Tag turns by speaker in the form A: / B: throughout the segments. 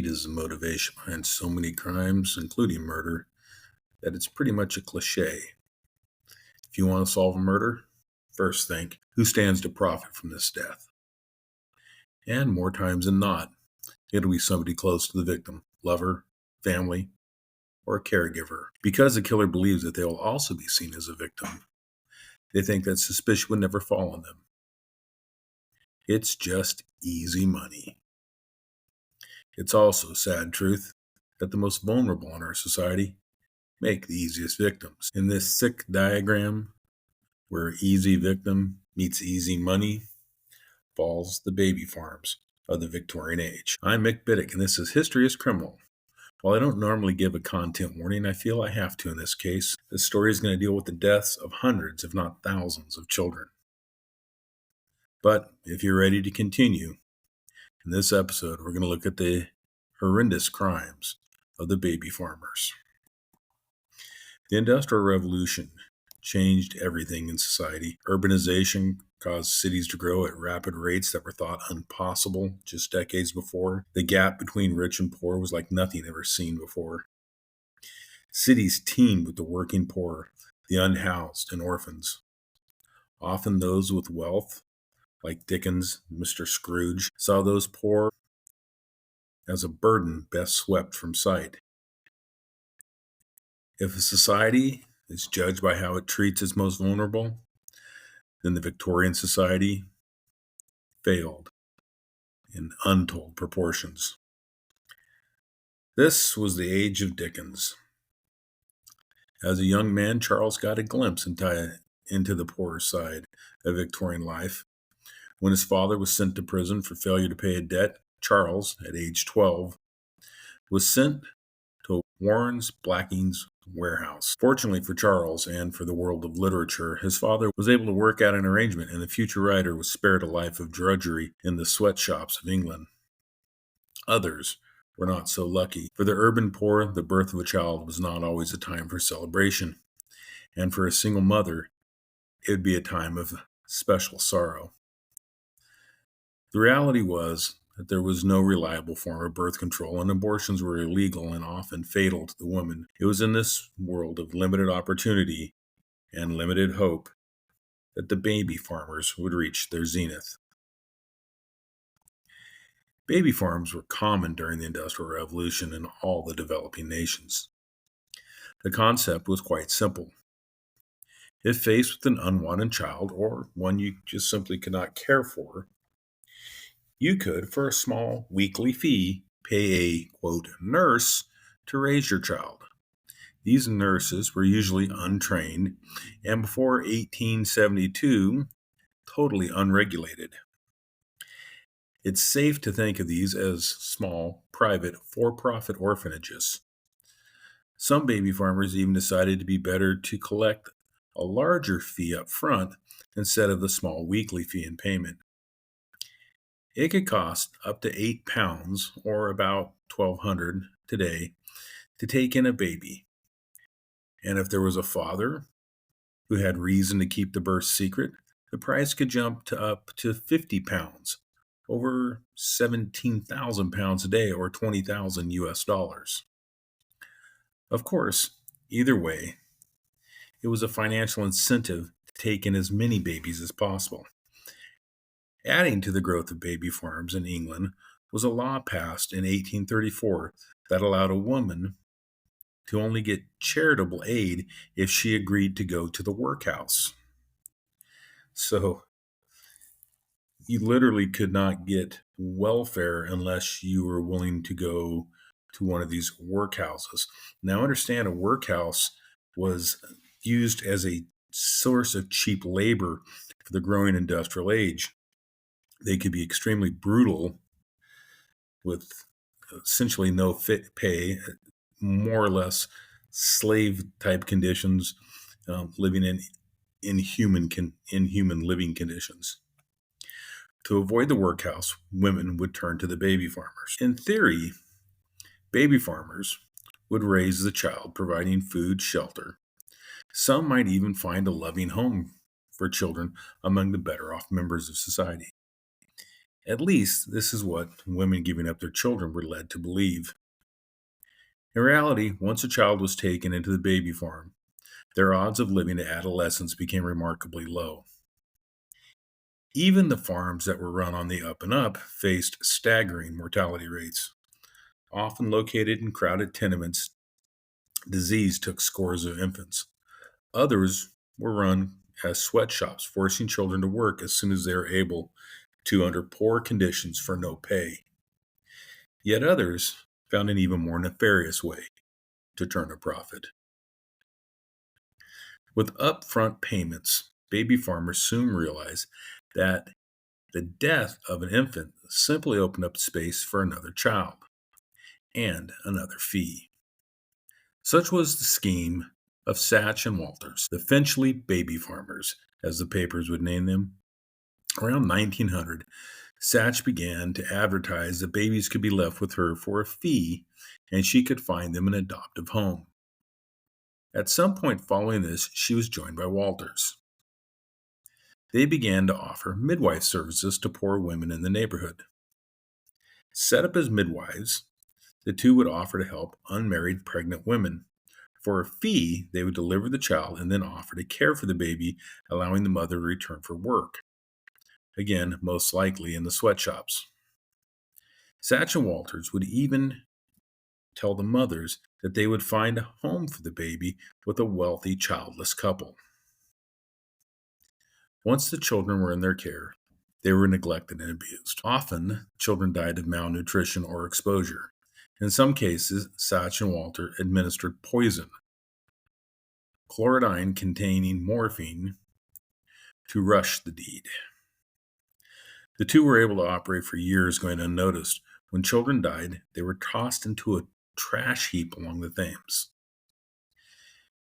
A: Greed is the motivation behind so many crimes, including murder, that it's pretty much a cliche. If you want to solve a murder, first think, who stands to profit from this death? And more times than not, it'll be somebody close to the victim, lover, family, or a caregiver. Because the killer believes that they will also be seen as a victim, they think that suspicion would never fall on them. It's just easy money. It's also a sad truth that the most vulnerable in our society make the easiest victims. In this sick diagram, where easy victim meets easy money, falls the baby farms of the Victorian Age. I'm Mick Biddick, and this is History is Criminal. While I don't normally give a content warning, I feel I have to in this case. This story is going to deal with the deaths of hundreds, if not thousands, of children. But if you're ready to continue, in this episode, we're going to look at the horrendous crimes of the baby farmers. The Industrial Revolution changed everything in society. Urbanization caused cities to grow at rapid rates that were thought impossible just decades before. The gap between rich and poor was like nothing ever seen before. Cities teemed with the working poor, the unhoused, and orphans. Often those with wealth, like Dickens' Mr. Scrooge, saw those poor as a burden best swept from sight. If a society is judged by how it treats its most vulnerable, then the Victorian society failed in untold proportions. This was the age of Dickens. As a young man, Charles got a glimpse into the poorer side of Victorian life. When his father was sent to prison for failure to pay a debt, Charles, at age 12, was sent to Warren's Blacking's warehouse. Fortunately for Charles and for the world of literature, his father was able to work out an arrangement, and the future writer was spared a life of drudgery in the sweatshops of England. Others were not so lucky. For the urban poor, the birth of a child was not always a time for celebration, and for a single mother, it would be a time of special sorrow. The reality was that there was no reliable form of birth control, and abortions were illegal and often fatal to the woman. It was in this world of limited opportunity and limited hope that the baby farmers would reach their zenith. Baby farms were common during the Industrial Revolution in all the developing nations. The concept was quite simple. If faced with an unwanted child, or one you just simply could not care for, you could, for a small weekly fee, pay a, quote, nurse to raise your child. These nurses were usually untrained and before 1872, totally unregulated. It's safe to think of these as small, private, for-profit orphanages. Some baby farmers even decided to be better to collect a larger fee up front instead of the small weekly fee in payment. It could cost up to £8, or about $1,200 today, to take in a baby. And if there was a father who had reason to keep the birth secret, the price could jump to up to £50, over £17,000 a day, or 20,000 US dollars. Of course, either way, it was a financial incentive to take in as many babies as possible. Adding to the growth of baby farms in England was a law passed in 1834 that allowed a woman to only get charitable aid if she agreed to go to the workhouse. So you literally could not get welfare unless you were willing to go to one of these workhouses. Now understand, a workhouse was used as a source of cheap labor for the growing industrial age. They could be extremely brutal with essentially no fit pay, more or less slave-type conditions, living in inhuman living conditions. To avoid the workhouse, women would turn to the baby farmers. In theory, baby farmers would raise the child, providing food, shelter. Some might even find a loving home for children among the better off members of society. At least, this is what women giving up their children were led to believe. In reality, once a child was taken into the baby farm, their odds of living to adolescence became remarkably low. Even the farms that were run on the up and up faced staggering mortality rates. Often located in crowded tenements, disease took scores of infants. Others were run as sweatshops, forcing children to work as soon as they were able to under poor conditions for no pay. Yet others found an even more nefarious way to turn a profit. With upfront payments, baby farmers soon realized that the death of an infant simply opened up space for another child and another fee. Such was the scheme of Satch and Walters, the Finchley baby farmers, as the papers would name them. Around 1900, Satch began to advertise that babies could be left with her for a fee and she could find them an adoptive home. At some point following this, she was joined by Walters. They began to offer midwife services to poor women in the neighborhood. Set up as midwives, the two would offer to help unmarried pregnant women. For a fee, they would deliver the child and then offer to care for the baby, allowing the mother to return for work. Again, most likely in the sweatshops. Satch and Walters would even tell the mothers that they would find a home for the baby with a wealthy, childless couple. Once the children were in their care, they were neglected and abused. Often, children died of malnutrition or exposure. In some cases, Satch and Walter administered poison, chlorodyne containing morphine, to rush the deed. The two were able to operate for years going unnoticed. When children died, they were tossed into a trash heap along the Thames.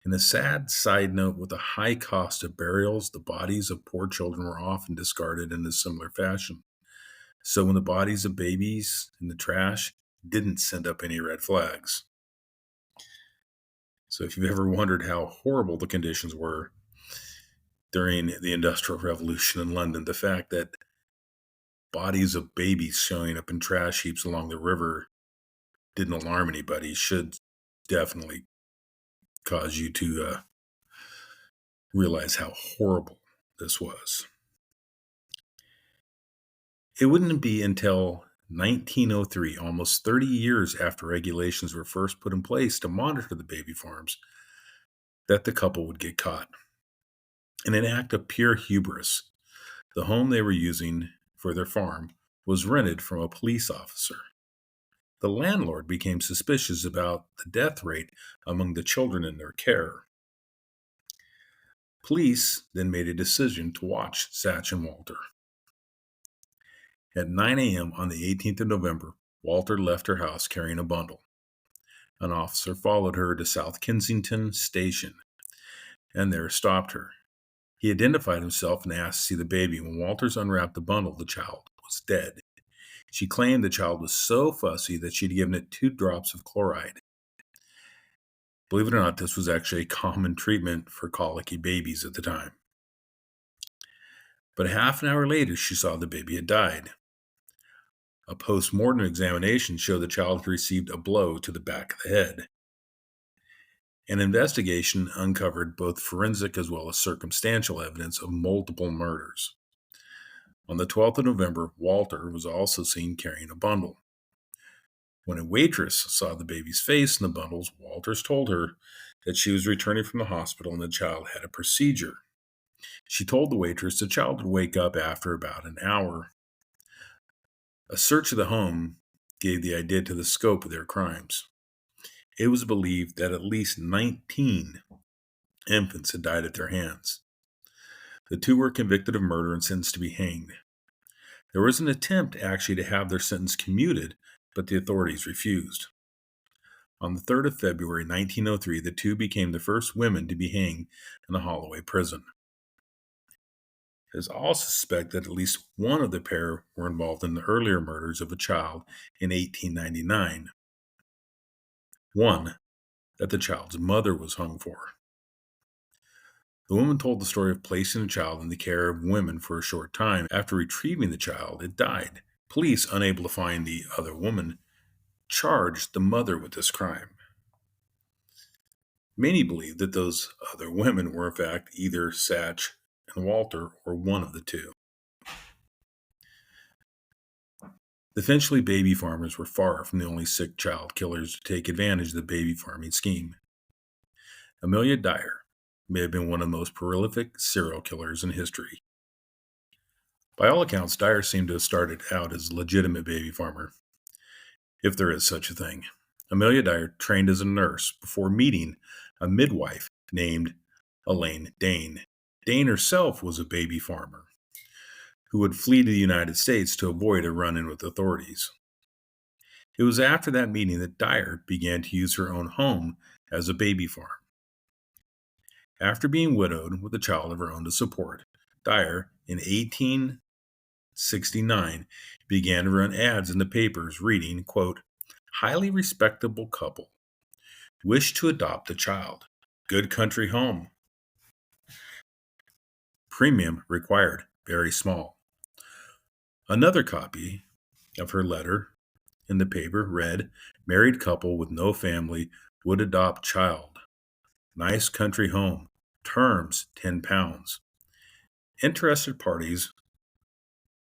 A: In a sad side note, with the high cost of burials, the bodies of poor children were often discarded in a similar fashion. So when the bodies of babies in the trash didn't send up any red flags. So if you've ever wondered how horrible the conditions were during the Industrial Revolution in London, the fact that bodies of babies showing up in trash heaps along the river didn't alarm anybody should definitely cause you to realize how horrible this was. It wouldn't be until 1903, almost 30 years after regulations were first put in place to monitor the baby farms, that the couple would get caught. In an act of pure hubris, the home they were using for their farm was rented from a police officer. The landlord became suspicious about the death rate among the children in their care. Police then made a decision to watch Satch and Walter. At 9 a.m. on the 18th of November, Walter left her house carrying a bundle. An officer followed her to South Kensington Station and there stopped her. He identified himself and asked to see the baby. When Walters unwrapped the bundle, the child was dead. She claimed the child was so fussy that she'd given it 2 drops of chloride. Believe it or not, this was actually a common treatment for colicky babies at the time. But half an hour later, she saw the baby had died. A post-mortem examination showed the child had received a blow to the back of the head. An investigation uncovered both forensic as well as circumstantial evidence of multiple murders. On the 12th of November, Walter was also seen carrying a bundle. When a waitress saw the baby's face in the bundles, Walters told her that she was returning from the hospital and the child had a procedure. She told the waitress the child would wake up after about an hour. A search of the home gave the idea to the scope of their crimes. It was believed that at least 19 infants had died at their hands. The two were convicted of murder and sentenced to be hanged. There was an attempt actually to have their sentence commuted, but the authorities refused. On the 3rd of February 1903, the two became the first women to be hanged in the Holloway prison. It is also suspected that at least one of the pair were involved in the earlier murders of a child in 1899. One that the child's mother was hung for. The woman told the story of placing the child in the care of women for a short time. After retrieving the child, it died. Police, unable to find the other woman, charged the mother with this crime. Many believe that those other women were in fact either Satch and Walter or one of the two. The Finchley baby farmers were far from the only sick child killers to take advantage of the baby farming scheme. Amelia Dyer may have been one of the most prolific serial killers in history. By all accounts, Dyer seemed to have started out as a legitimate baby farmer, if there is such a thing. Amelia Dyer trained as a nurse before meeting a midwife named Elaine Dane. Dane herself was a baby farmer who would flee to the United States to avoid a run-in with authorities. It was after that meeting that Dyer began to use her own home as a baby farm. After being widowed with a child of her own to support, Dyer, in 1869, began to run ads in the papers reading, quote, "Highly respectable couple. Wish to adopt a child. Good country home. Premium required. Very small." Another copy of her letter in the paper read, "Married couple with no family would adopt child. Nice country home. Terms £10. Interested parties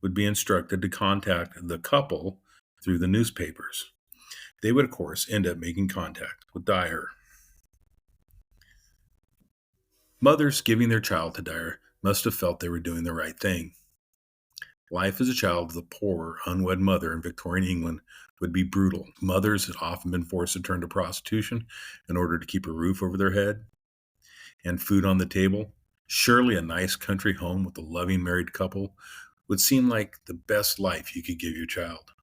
A: would be instructed to contact the couple through the newspapers. They would, of course, end up making contact with Dyer. Mothers giving their child to Dyer must have felt they were doing the right thing. Life as a child of the poor, unwed mother in Victorian England would be brutal. Mothers had often been forced to turn to prostitution in order to keep a roof over their head and food on the table. Surely a nice country home with a loving married couple would seem like the best life you could give your child.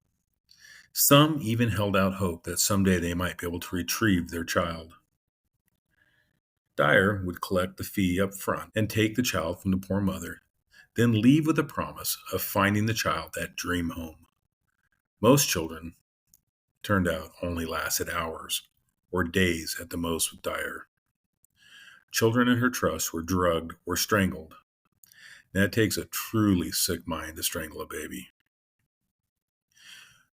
A: Some even held out hope that someday they might be able to retrieve their child. Dyer would collect the fee up front and take the child from the poor mother, then leave with the promise of finding the child that dream home. Most children, turned out, only lasted hours or days at the most with Dyer. Children in her trust were drugged or strangled. And it takes a truly sick mind to strangle a baby.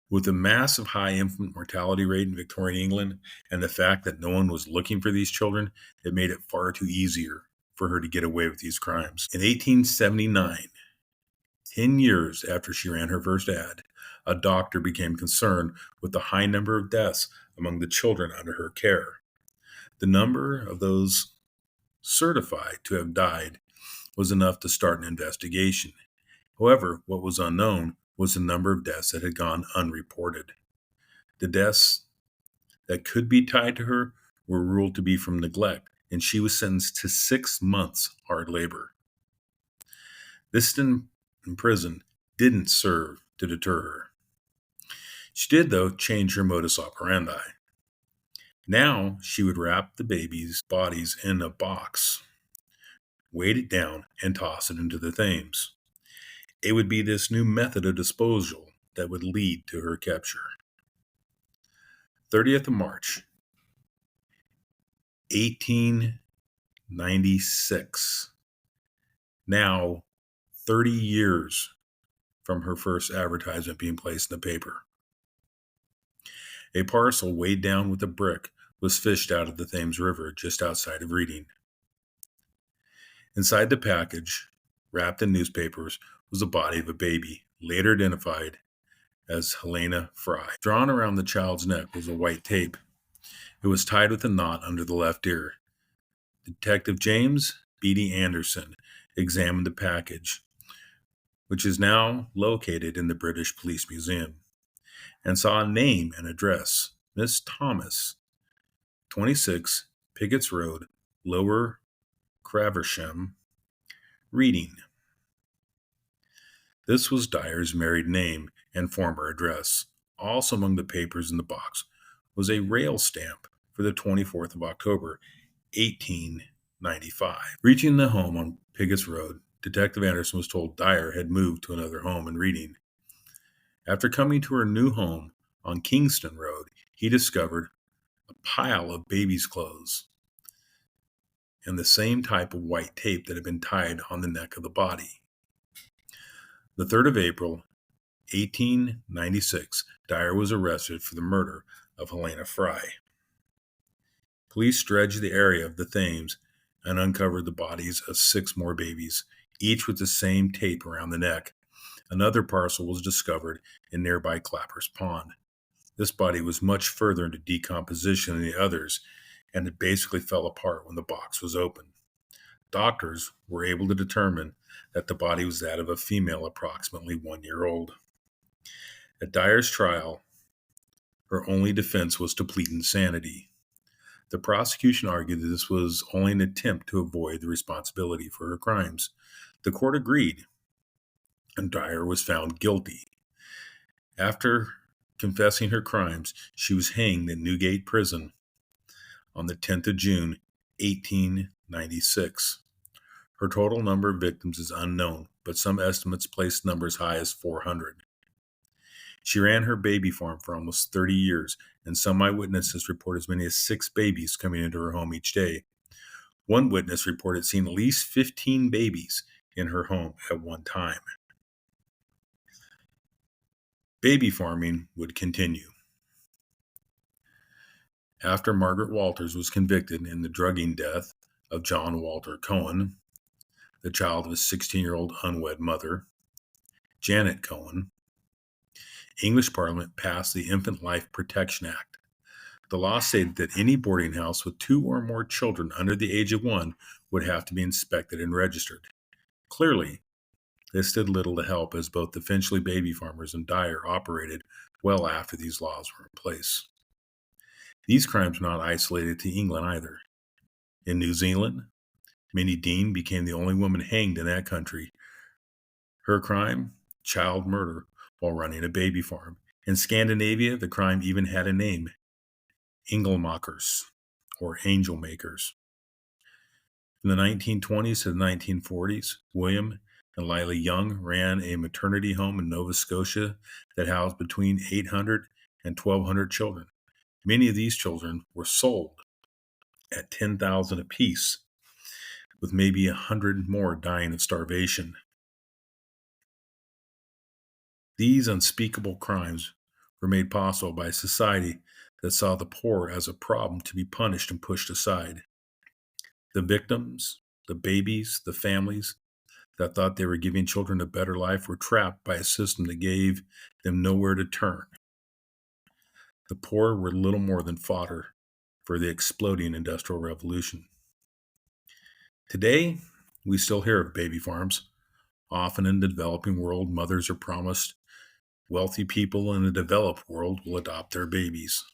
A: With the massive high infant mortality rate in Victorian England and the fact that no one was looking for these children, it made it far too easier for her to get away with these crimes. In 1879, 10 years after she ran her first ad, a doctor became concerned with the high number of deaths among the children under her care. The number of those certified to have died was enough to start an investigation. However, what was unknown was the number of deaths that had gone unreported. The deaths that could be tied to her were ruled to be from neglect, and she was sentenced to 6 months hard labor. This stint in prison didn't serve to deter her. She did, though, change her modus operandi. Now she would wrap the babies' bodies in a box, weight it down, and toss it into the Thames. It would be this new method of disposal that would lead to her capture. 30th of March, 1896. Now 30 years from her first advertisement being placed in the paper. A parcel weighed down with a brick was fished out of the Thames River just outside of Reading. Inside the package, wrapped in newspapers, was the body of a baby, later identified as Helena Fry. Drawn around the child's neck was a white tape. It was tied with a knot under the left ear. Detective James B.D. Anderson examined the package, which is now located in the British Police Museum, and saw a name and address: Miss Thomas, 26 Pickett's Road, Lower Craversham, Reading. This was Dyer's married name and former address. Also among the papers in the box was a rail stamp for the 24th of October, 1895. Reaching the home on Pickett's Road, Detective Anderson was told Dyer had moved to another home in Reading. After coming to her new home on Kingston Road, he discovered a pile of baby's clothes and the same type of white tape that had been tied on the neck of the body. The 3rd of April, 1896, Dyer was arrested for the murder of Helena Fry. Police dredged the area of the Thames and uncovered the bodies of 6 more babies, each with the same tape around the neck. Another parcel was discovered in nearby Clapper's Pond. This body was much further into decomposition than the others, and it basically fell apart when the box was opened. Doctors were able to determine that the body was that of a female approximately 1 year old. At Dyer's trial, her only defense was to plead insanity. The prosecution argued that this was only an attempt to avoid the responsibility for her crimes. The court agreed, and Dyer was found guilty. After confessing her crimes, she was hanged in Newgate Prison on the 10th of June, 1896. Her total number of victims is unknown, but some estimates place the number as high as 400. She ran her baby farm for almost 30 years, and some eyewitnesses report as many as 6 babies coming into her home each day. One witness reported seeing at least 15 babies in her home at one time. Baby farming would continue. After Margaret Walters was convicted in the drugging death of John Walter Cohen, the child of his 16-year-old unwed mother, Janet Cohen, English Parliament passed the Infant Life Protection Act. The law stated that any boarding house with 2 or more children under the age of 1 would have to be inspected and registered. Clearly, this did little to help, as both the Finchley baby farmers and Dyer operated well after these laws were in place. These crimes were not isolated to England either. In New Zealand, Minnie Dean became the only woman hanged in that country. Her crime? Child murder while running a baby farm. In Scandinavia, the crime even had a name: Engelmakers, or angel makers. In the 1920s to the 1940s, William and Lila Young ran a maternity home in Nova Scotia that housed between 800 and 1,200 children. Many of these children were sold at $10,000 apiece, with maybe 100 more dying of starvation. These unspeakable crimes were made possible by a society that saw the poor as a problem to be punished and pushed aside. The victims, the babies, the families that thought they were giving children a better life were trapped by a system that gave them nowhere to turn. The poor were little more than fodder for the exploding Industrial Revolution. Today, we still hear of baby farms. Often in the developing world, mothers are promised wealthy people in the developed world will adopt their babies.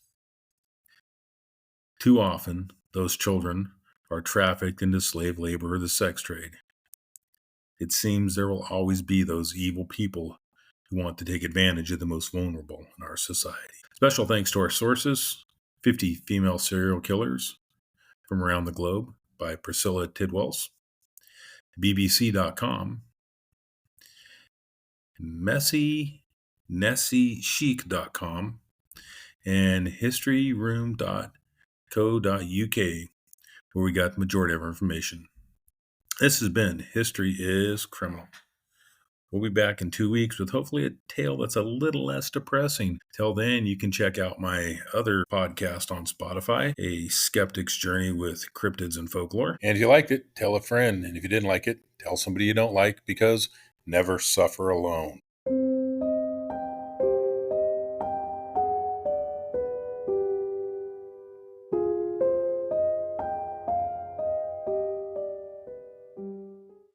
A: Too often, those children are trafficked into slave labor or the sex trade. It seems there will always be those evil people who want to take advantage of the most vulnerable in our society. Special thanks to our sources: 50 Female Serial Killers from Around the Globe by Priscilla Tidwells, BBC.com, NessieChic.com, and historyroom.co.uk, where we got the majority of our information. This has been History is Criminal. We'll be back in 2 weeks with hopefully a tale that's a little less depressing. Till then, you can check out my other podcast on Spotify, A Skeptic's Journey with Cryptids and Folklore. And if you liked it, tell a friend. And if you didn't like it, tell somebody you don't like, because never suffer alone.